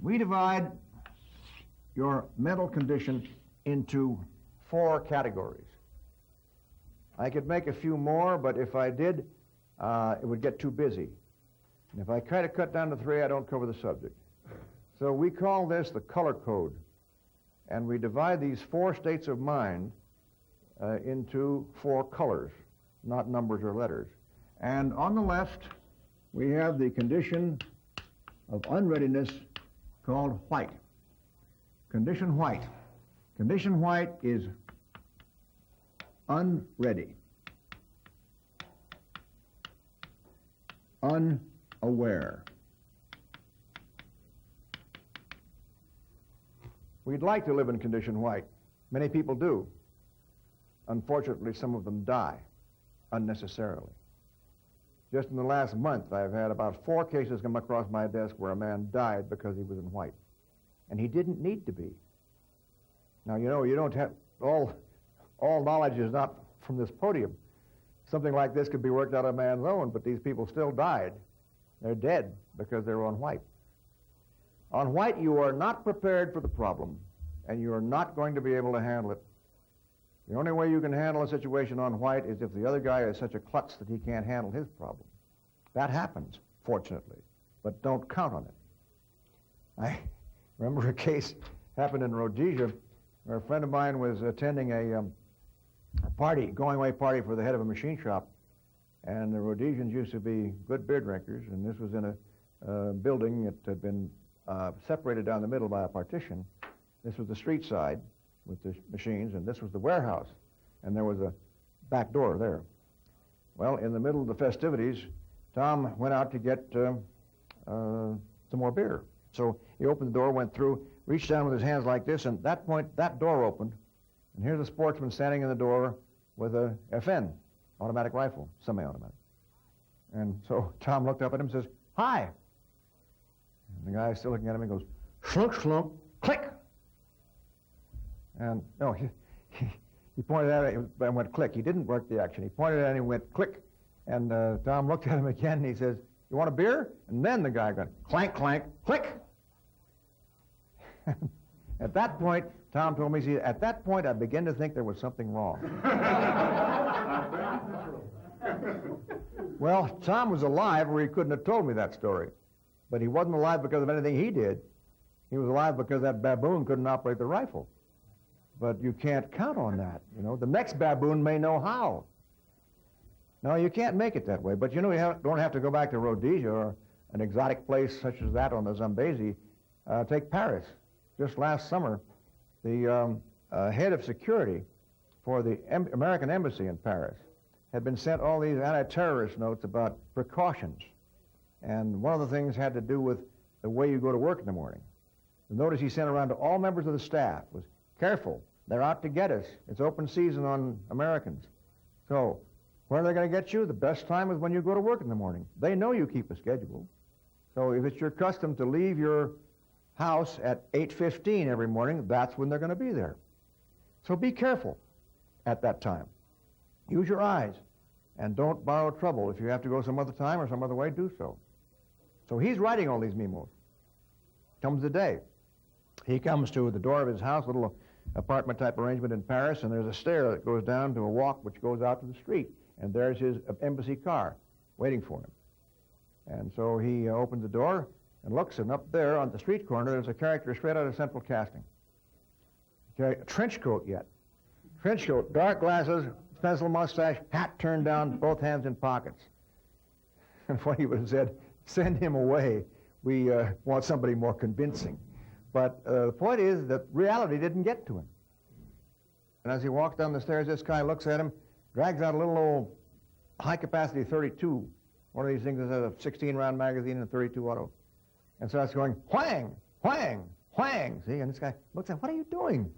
We divide your mental condition into 4 categories. I could make a few more, but if I did, it would get too busy. And if I try to cut down to 3, I don't cover the subject. So we call this the color code. And we divide these 4 states of mind into 4 colors, not numbers or letters. And on the left, we have the condition of unreadiness called white. Condition white. Condition white is unready, unaware. We'd like to live in condition white. Many people do. Unfortunately, some of them die unnecessarily. Just in the last month, I've had about 4 cases come across my desk where a man died because he was in white. And he didn't need to be. Now, you know, you don't have, all knowledge is not from this podium. Something like this could be worked out of a man's own, but these people still died. They're dead because they're on white. On white, you are not prepared for the problem, and you are not going to be able to handle it. The only way you can handle a situation on white is if the other guy is such a klutz that he can't handle his problem. That happens, fortunately, but don't count on it. I remember a case happened in Rhodesia where a friend of mine was attending a party, going-away party for the head of a machine shop, and the Rhodesians used to be good beer drinkers, and this was in a building that had been separated down the middle by a partition. This was the street side with the machines, and this was the warehouse, and there was a back door there. Well, in the middle of the festivities, Tom went out to get some more beer. So he opened the door, went through, reached down with his hands like this, and at that point, that door opened, and here's a sportsman standing in the door with a FN, automatic rifle, semi-automatic. And so Tom looked up at him and says, "Hi." And the guy still looking at him, he goes, "Slunk, slunk, click." And no, he pointed at it and went click. He didn't work the action. He pointed at it and he went click. And Tom looked at him again and he says, "You want a beer?" And then the guy went clank, clank, click. At that point, Tom told me, at that point I began to think there was something wrong. Well, Tom was alive or he couldn't have told me that story. But he wasn't alive because of anything he did. He was alive because that baboon couldn't operate the rifle. But you can't count on that, you know. The next baboon may know how. No, you can't make it that way. But, you know, you don't have to go back to Rhodesia or an exotic place such as that on the Zambezi. Take Paris. Just last summer, the head of security for the American embassy in Paris had been sent all these anti-terrorist notes about precautions. And one of the things had to do with the way you go to work in the morning. The notice he sent around to all members of the staff was, "Careful, they're out to get us. It's open season on Americans. So, where are they going to get you? The best time is when you go to work in the morning. They know you keep a schedule. So if it's your custom to leave your house at 8:15 every morning, that's when they're going to be there. So be careful at that time. Use your eyes, and don't borrow trouble. If you have to go some other time or some other way, do so." So he's writing all these memos. Comes the day. He comes to the door of his house, little apartment-type arrangement in Paris, and there's a stair that goes down to a walk which goes out to the street. And there's his embassy car waiting for him. And so he opens the door and looks, and up there on the street corner, there's a character straight out of Central Casting. A trench coat yet. Trench coat, dark glasses, pencil mustache, hat turned down, both hands in pockets. And what he would have said, "Send him away. We want somebody more convincing." But the point is that reality didn't get to him. And as he walks down the stairs, this guy looks at him, drags out a little old high-capacity 32, one of these things that has a 16-round magazine and a 32 auto, and starts going, whang, whang, whang, see? And this guy looks at him, "What are you doing?"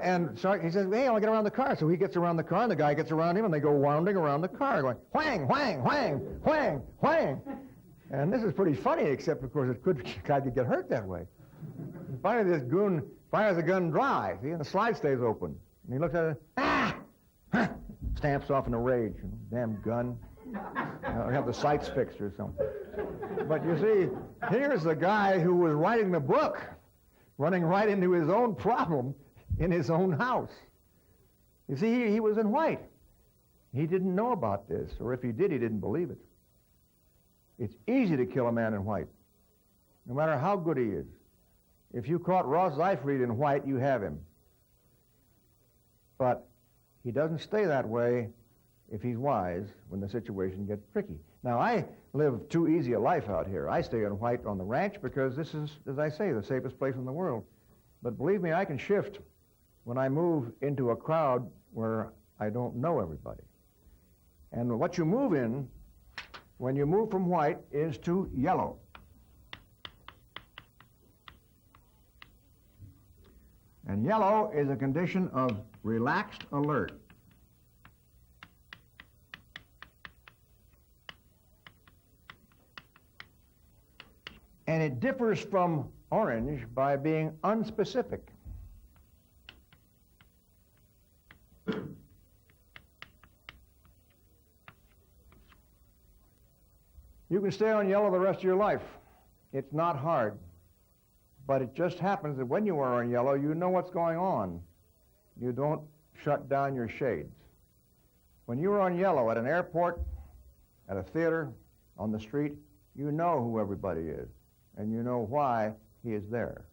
And so he says, "Hey, I'll get around the car." So he gets around the car, and the guy gets around him, and they go wandering around the car, going, whang, whang, whang, whang, whang. And this is pretty funny, except, of course, guy could get hurt that way. And finally, this goon fires the gun dry, see, and the slide stays open. And he looks at it, stamps off in a rage. Damn gun. Have the sights fixed or something. But you see, here's the guy who was writing the book, running right into his own problem in his own house. You see, he was in white. He didn't know about this, or if he did, he didn't believe it. It's easy to kill a man in white, no matter how good he is. If you caught Ross Zeifried in white, you have him. But he doesn't stay that way if he's wise when the situation gets tricky. Now, I live too easy a life out here. I stay in white on the ranch because this is, as I say, the safest place in the world. But believe me, I can shift when I move into a crowd where I don't know everybody. And what you move in, when you move from white, is to yellow. And yellow is a condition of relaxed alert. And it differs from orange by being unspecific. You can stay on yellow the rest of your life. It's not hard. But it just happens that when you are on yellow, you know what's going on. You don't shut down your shades. When you're on yellow at an airport, at a theater, on the street, you know who everybody is, and you know why he is there.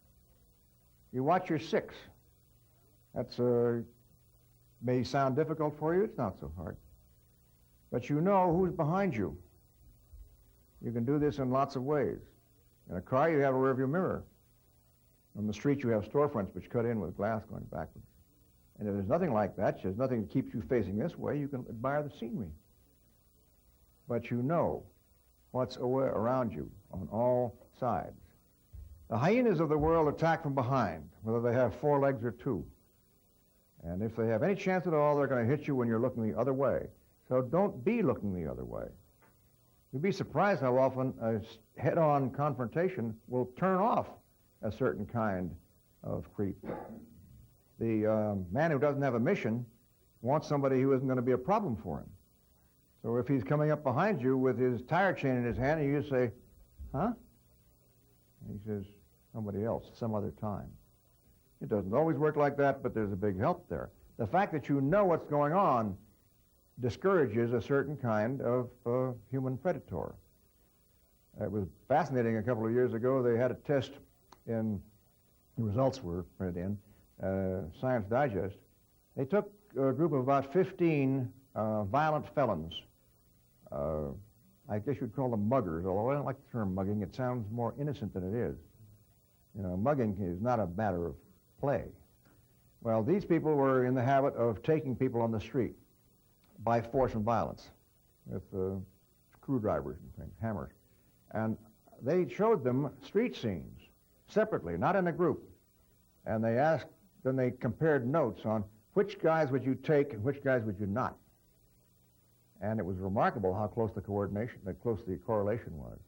You watch your six. That's may sound difficult for you. It's not so hard. But you know who's behind you. You can do this in lots of ways. In a car, you have a rearview mirror. On the street, you have storefronts which cut in with glass going backwards. And if there's nothing like that, there's nothing that keeps you facing this way, you can admire the scenery. But you know what's around you on all sides. The hyenas of the world attack from behind, whether they have 4 legs or 2. And if they have any chance at all, they're going to hit you when you're looking the other way. So don't be looking the other way. You'd be surprised how often a head-on confrontation will turn off a certain kind of creep. The man who doesn't have a mission wants somebody who isn't going to be a problem for him. So if he's coming up behind you with his tire chain in his hand, and you say, huh? And he says, somebody else, some other time. It doesn't always work like that, but there's a big help there. The fact that you know what's going on discourages a certain kind of human predator. It was fascinating a couple of years ago. They had a test in, the results were printed in, Science Digest. They took a group of about 15 violent felons. I guess you'd call them muggers, although I don't like the term mugging. It sounds more innocent than it is. You know, mugging is not a matter of play. Well, these people were in the habit of taking people on the street by force and violence with screwdrivers and things, hammers. And they showed them street scenes separately, not in a group. And they asked, then they compared notes on which guys would you take and which guys would you not. And it was remarkable how close the correlation was.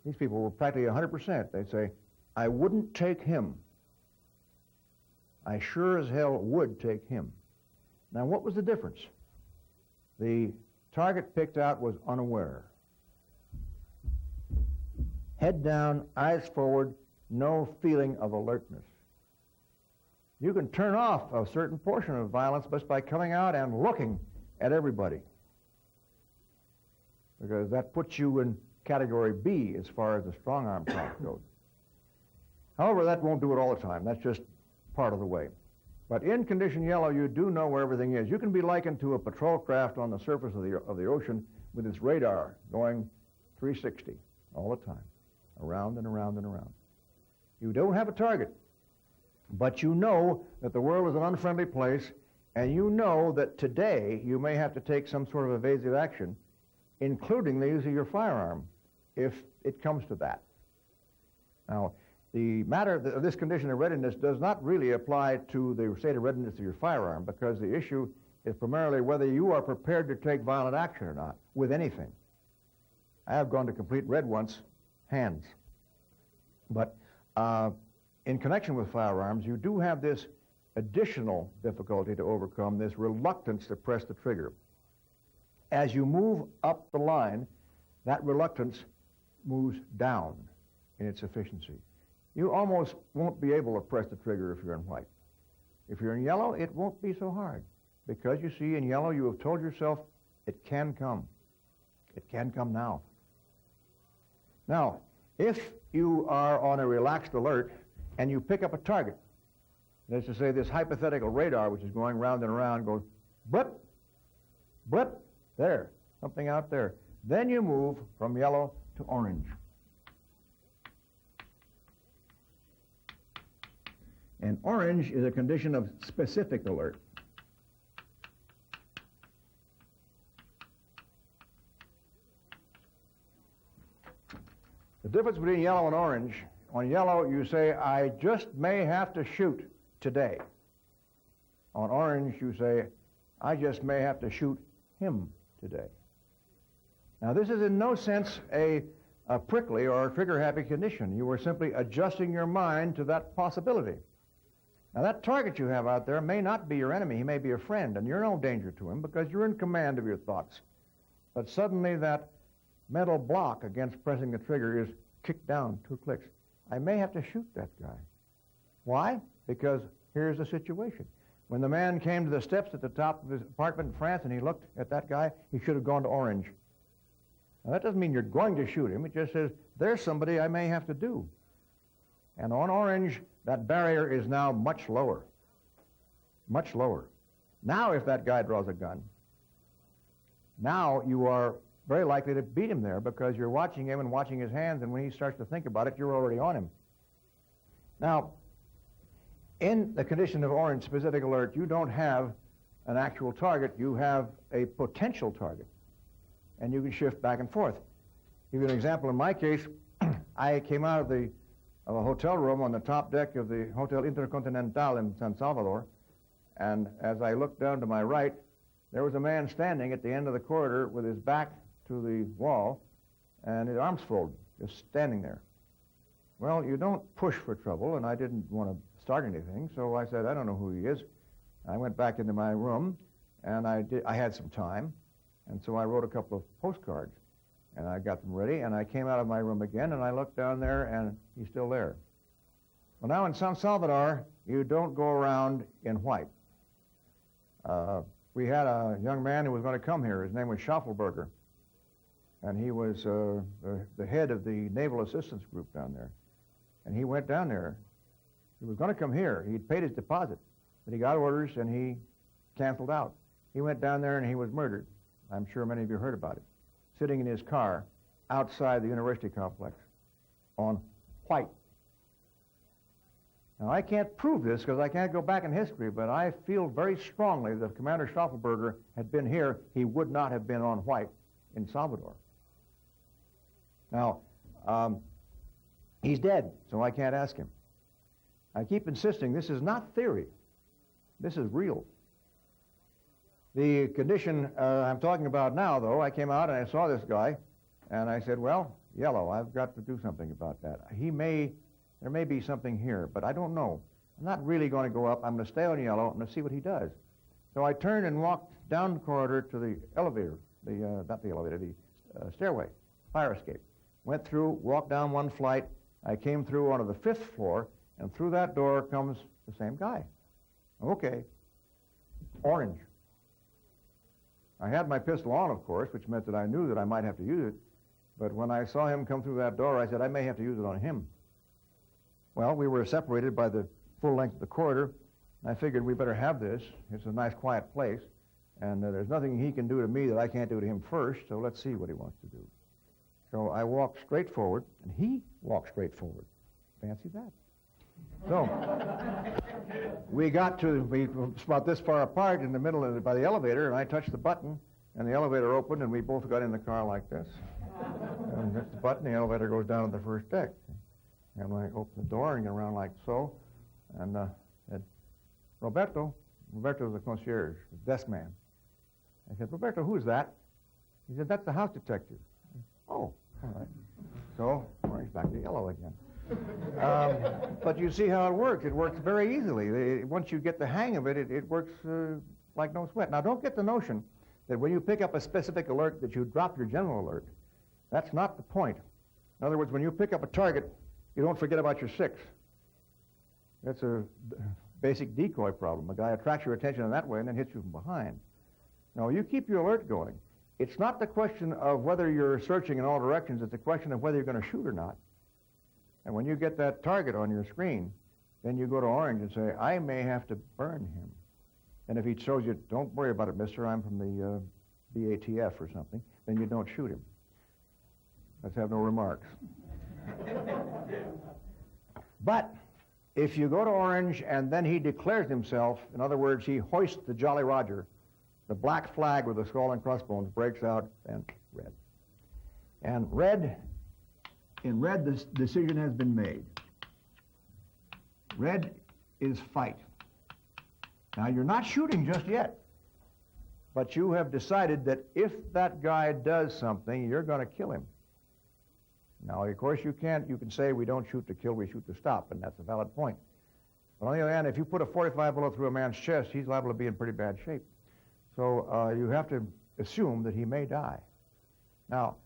These people were practically 100%. They'd say, I wouldn't take him. I sure as hell would take him. Now, what was the difference? The target picked out was unaware. Head down, eyes forward, no feeling of alertness. You can turn off a certain portion of violence just by coming out and looking at everybody, because that puts you in category B as far as the strong arm talk goes. However, that won't do it all the time. That's just part of the way. But in condition yellow, you do know where everything is. You can be likened to a patrol craft on the surface of the ocean with its radar going 360 all the time, around and around and around. You don't have a target, but you know that the world is an unfriendly place, and you know that today you may have to take some sort of evasive action, including the use of your firearm, if it comes to that. Now, the matter of this condition of readiness does not really apply to the state of readiness of your firearm, because the issue is primarily whether you are prepared to take violent action or not with anything. I have gone to complete red once, hands. But in connection with firearms, you do have this additional difficulty to overcome, this reluctance to press the trigger. as you move up the line, that reluctance moves down in its efficiency. You almost won't be able to press the trigger if you're in white. If you're in yellow, it won't be so hard, because you see, in yellow, you have told yourself, it can come. It can come now. Now, if you are on a relaxed alert and you pick up a target, that is to say, this hypothetical radar, which is going round and around, goes, blip, blip, there, something out there. Then you move from yellow to orange. And orange is a condition of specific alert. The difference between yellow and orange, on yellow you say, I just may have to shoot today. On orange you say, I just may have to shoot him today. Now this is in no sense a prickly or a trigger-happy condition. You are simply adjusting your mind to that possibility. Now that target you have out there may not be your enemy. He may be a friend, and you're no danger to him because you're in command of your thoughts. But suddenly that mental block against pressing the trigger is kicked down 2 clicks. I may have to shoot that guy. Why? Because here's the situation. When the man came to the steps at the top of his apartment in France and he looked at that guy, he should have gone to orange. Now that doesn't mean you're going to shoot him. It just says, there's somebody I may have to do. And on orange, that barrier is now much lower. Much lower. Now if that guy draws a gun, now you are very likely to beat him there because you're watching him and watching his hands, and when he starts to think about it, you're already on him. Now, in the condition of orange specific alert, you don't have an actual target. You have a potential target, and you can shift back and forth. Give you an example. In my case, I came out of a hotel room on the top deck of the Hotel Intercontinental in San Salvador, and as I looked down to my right, there was a man standing at the end of the corridor with his back to the wall and his arms folded, just standing there. Well, you don't push for trouble, and I didn't want to start anything, so I said, I don't know who he is. I went back into my room, and I had some time, and so I wrote a couple of postcards, and I got them ready, and I came out of my room again, and I looked down there, and he's still there. Well, now in San Salvador, you don't go around in white. We had a young man who was going to come here. His name was Schaufelberger, and he was the head of the Naval Assistance Group down there. And he went down there. He was going to come here. He'd paid his deposit, but he got orders, and he canceled out. He went down there, and he was murdered. I'm sure many of you heard about it. Sitting in his car outside the university complex on white. Now, I can't prove this because I can't go back in history, but I feel very strongly that if Commander Schaufelberger had been here, he would not have been on white in Salvador. Now, he's dead, so I can't ask him. I keep insisting this is not theory. This is real. The condition I'm talking about now, though, I came out and I saw this guy, and I said, well, yellow, I've got to do something about that. There may be something here, but I don't know. I'm not really going to go up. I'm going to stay on yellow. I'm going to see what he does. So I turned and walked down the corridor to the elevator, not the elevator, the stairway, fire escape. Went through, walked down one flight. I came through onto the 5th floor, and through that door comes the same guy. Okay, orange. I had my pistol on, of course, which meant that I knew that I might have to use it. But when I saw him come through that door, I said, I may have to use it on him. Well, we were separated by the full length of the corridor, and I figured we better have this. It's a nice, quiet place, and there's nothing he can do to me that I can't do to him first, so let's see what he wants to do. So I walked straight forward, and he walked straight forward. Fancy that. So we got about this far apart in the middle by the elevator, and I touched the button, and the elevator opened, and we both got in the car like this. And hit the button, the elevator goes down to the first deck. And I opened the door and went around like so, and said, Roberto was the concierge, the desk man. I said, Roberto, who's that? He said, that's the house detective. Oh, all right. So, orange back to yellow again. But you see how it works. It works very easily. Once you get the hang of it, it works like no sweat. Now, don't get the notion that when you pick up a specific alert that you drop your general alert. That's not the point. In other words, when you pick up a target, you don't forget about your 6. That's a basic decoy problem. A guy attracts your attention in that way and then hits you from behind. No, you keep your alert going. It's not the question of whether you're searching in all directions. It's a question of whether you're going to shoot or not. And when you get that target on your screen, then you go to orange and say, I may have to burn him. And if he shows you, don't worry about it, mister, I'm from the BATF or something, then you don't shoot him. Let's have no remarks. But if you go to orange and then he declares himself, in other words, he hoists the Jolly Roger, the black flag with the skull and crossbones breaks out, and red. And in red, this decision has been made. Red is fight. Now, you're not shooting just yet, but you have decided that if that guy does something, you're going to kill him. Now, of course, you can say we don't shoot to kill, we shoot to stop, and that's a valid point. But on the other hand, if you put a .45 bullet through a man's chest, he's liable to be in pretty bad shape. So you have to assume that he may die. Now,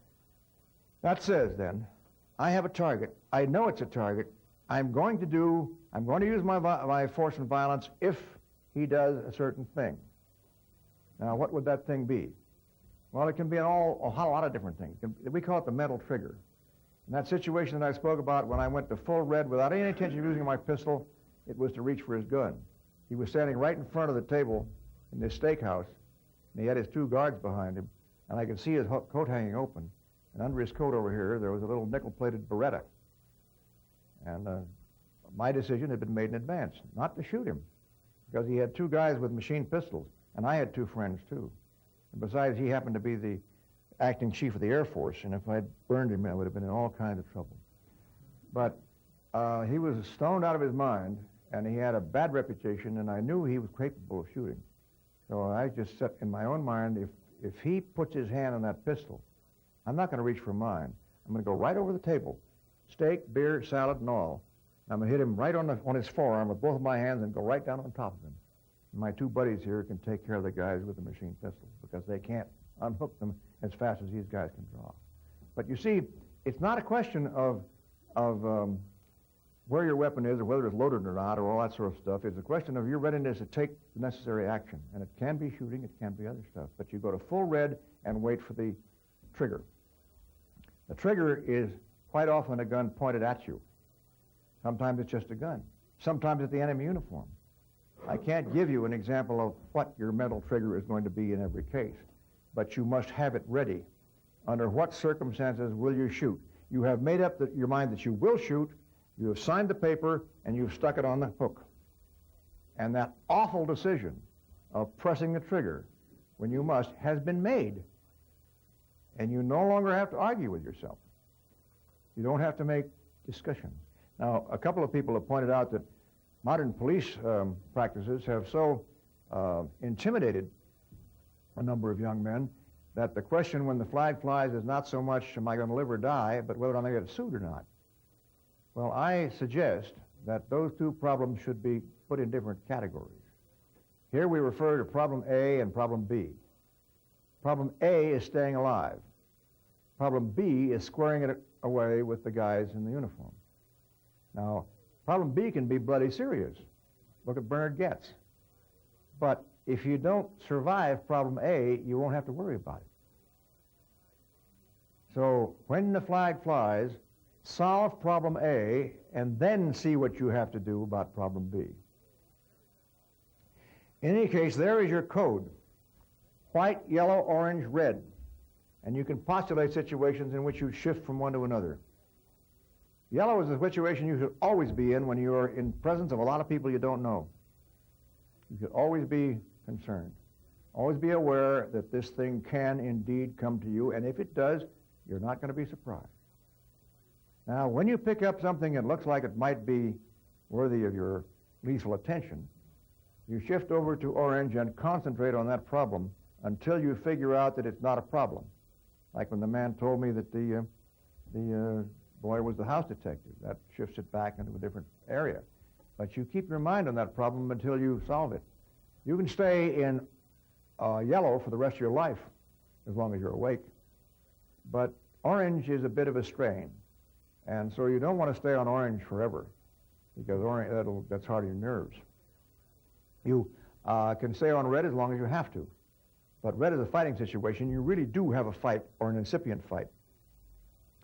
that says then, I have a target. I know it's a target. I'm going to use my force and violence if he does a certain thing. Now, what would that thing be? Well, it can be a whole lot of different things. We call it the mental trigger. In that situation that I spoke about when I went to full red without any intention of using my pistol, it was to reach for his gun. He was standing right in front of the table in this steakhouse, and he had his 2 guards behind him, and I could see his coat hanging open. And under his coat over here, there was a little nickel-plated Beretta. And my decision had been made in advance, not to shoot him, because he had 2 guys with machine pistols, and I had 2 friends, too. And besides, he happened to be the acting chief of the Air Force, and if I'd burned him, I would have been in all kinds of trouble. But he was stoned out of his mind, and he had a bad reputation, and I knew he was capable of shooting. So I just set in my own mind, if he puts his hand on that pistol, I'm not going to reach for mine. I'm going to go right over the table, steak, beer, salad, and all. I'm going to hit him right on his forearm with both of my hands and go right down on top of him. And my 2 buddies here can take care of the guys with the machine pistols because they can't unhook them as fast as these guys can draw. But you see, it's not a question of where your weapon is or whether it's loaded or not or all that sort of stuff. It's a question of your readiness to take the necessary action. And it can be shooting, it can be other stuff. But you go to full red and wait for the trigger. The trigger is quite often a gun pointed at you. Sometimes it's just a gun. Sometimes it's the enemy uniform. I can't give you an example of what your mental trigger is going to be in every case, but you must have it ready. Under what circumstances will you shoot? You have made up your mind that you will shoot, you have signed the paper, and you've stuck it on the hook. And that awful decision of pressing the trigger when you must has been made. And you no longer have to argue with yourself. You don't have to make discussions. Now, a couple of people have pointed out that modern police practices have so intimidated a number of young men that the question when the flag flies is not so much am I going to live or die, but whether I'm going to get sued or not. Well, I suggest that those 2 problems should be put in different categories. Here we refer to problem A and problem B. Problem A is staying alive. Problem B is squaring it away with the guys in the uniform. Now, problem B can be bloody serious. Look at Bernard Goetz. But if you don't survive problem A, you won't have to worry about it. So when the flag flies, solve problem A and then see what you have to do about problem B. In any case, there is your code. White, yellow, orange, red. And you can postulate situations in which you shift from one to another. Yellow is the situation you should always be in when you are in presence of a lot of people you don't know. You should always be concerned. Always be aware that this thing can indeed come to you, and if it does, you're not going to be surprised. Now, when you pick up something that looks like it might be worthy of your lethal attention, you shift over to orange and concentrate on that problem until you figure out that it's not a problem. Like when the man told me that the boy was the house detective. That shifts it back into a different area. But you keep your mind on that problem until you solve it. You can stay in yellow for the rest of your life, as long as you're awake. But orange is a bit of a strain, and so you don't want to stay on orange forever, because that's hard on your nerves. You can stay on red as long as you have to, but red is a fighting situation. You really do have a fight or an incipient fight,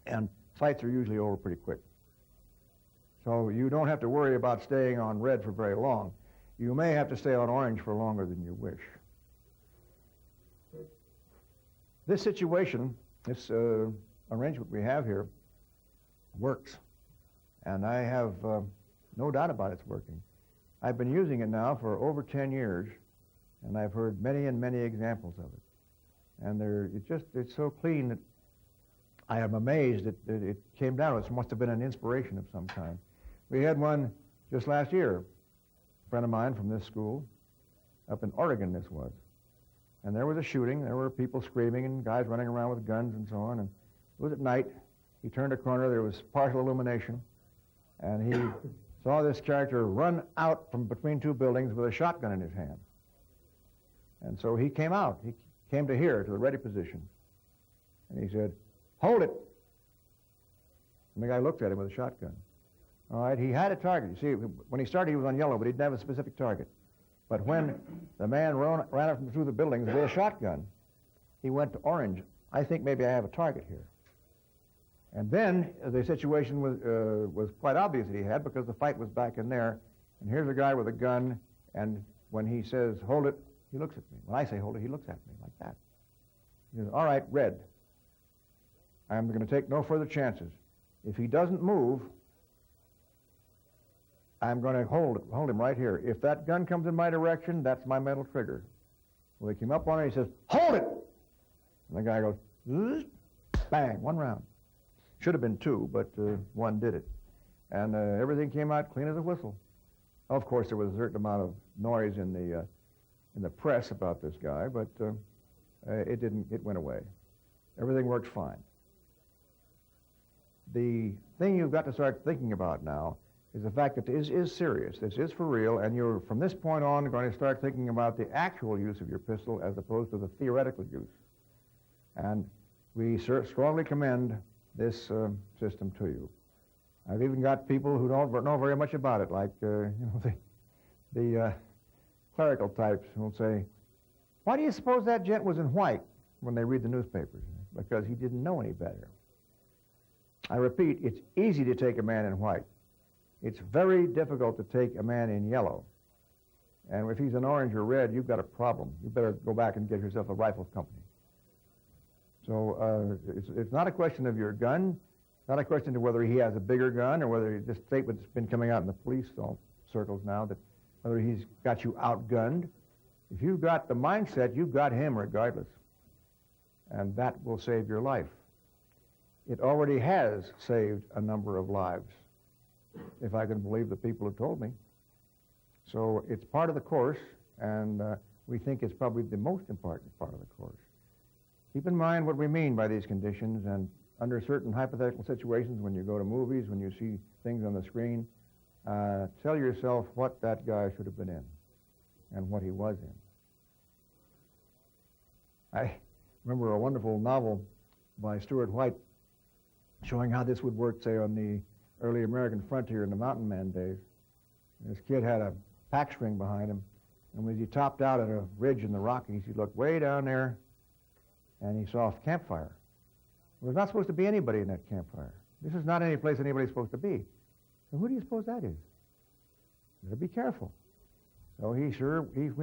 and fights are usually over pretty quick. So you don't have to worry about staying on red for very long. You may have to stay on orange for longer than you wish. This situation, this arrangement we have here, works. And I have no doubt about it's working. I've been using it now for over 10 years, and I've heard many and many examples of it. And it's so clean that I am amazed that it came down. It must have been an inspiration of some kind. We had one just last year, a friend of mine from this school, up in Oregon this was. And there was a shooting. There were people screaming and guys running around with guns and so on. And it was at night. He turned a corner. There was partial illumination. And he saw this character run out from between two buildings with a shotgun in his hand. And so he came out. He came to here, to the ready position. And he said, "Hold it." And the guy looked at him with a shotgun. All right, he had a target. You see, when he started, he was on yellow, but he didn't have a specific target. But when the man ran up from through the buildings with a shotgun, he went to orange. I think maybe I have a target here. And then the situation was quite obvious that he had, because the fight was back in there. And here's a guy with a gun, and when he says, "Hold it," he looks at me. When I say hold it, he looks at me like that. He says, "All right, red. I'm going to take no further chances. If he doesn't move, I'm going to hold him right here. If that gun comes in my direction, that's my mental trigger." Well, he came up on it, he says, "Hold it!" And the guy goes, "Zzz," bang, one round. Should have been two, but one did it. And everything came out clean as a whistle. Of course, there was a certain amount of noise in the press about this guy, but it went away. Everything worked fine. The thing you've got to start thinking about now is the fact that this is serious. This is for real, and you're, from this point on, going to start thinking about the actual use of your pistol as opposed to the theoretical use. And we strongly commend this system to you. I've even got people who don't know very much about it, like the clerical types who will say, "Why do you suppose that gent was in white?" when they read the newspapers. Because he didn't know any better. I repeat, it's easy to take a man in white. It's very difficult to take a man in yellow. And if he's in orange or red, you've got a problem. You better go back and get yourself a rifle company. So it's not a question of your gun, not a question of whether he has a bigger gun or whether this statement's been coming out in the police circles now, that whether he's got you outgunned. If you've got the mindset, you've got him regardless. And that will save your life. It already has saved a number of lives, if I can believe the people who told me. So it's part of the course, and we think it's probably the most important part of the course. Keep in mind what we mean by these conditions, and under certain hypothetical situations, when you go to movies, when you see things on the screen, tell yourself what that guy should have been in and what he was in. I remember a wonderful novel by Stuart White showing how this would work, say, on the early American frontier in the Mountain Man days. This kid had a pack string behind him, and when he topped out at a ridge in the Rockies, he looked way down there, and he saw a campfire. There was not supposed to be anybody in that campfire. This is not any place anybody's supposed to be. So who do you suppose that is? You better be careful. So he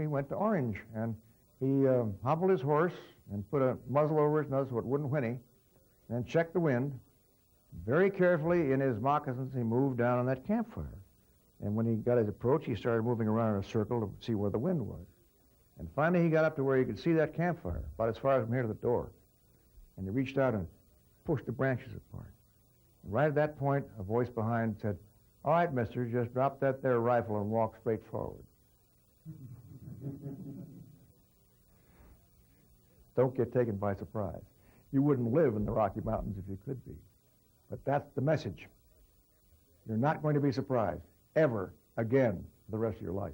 went to orange, and he hobbled his horse and put a muzzle over his nose so it wouldn't whinny, then checked the wind. Very carefully in his moccasins, he moved down on that campfire. And when he got his approach, he started moving around in a circle to see where the wind was. And finally, he got up to where he could see that campfire, about as far as from here to the door. And he reached out and pushed the branches apart. And right at that point, a voice behind said, "All right, mister, just drop that there rifle and walk straight forward." Don't get taken by surprise. You wouldn't live in the Rocky Mountains if you could be. But that's the message. You're not going to be surprised ever again for the rest of your life.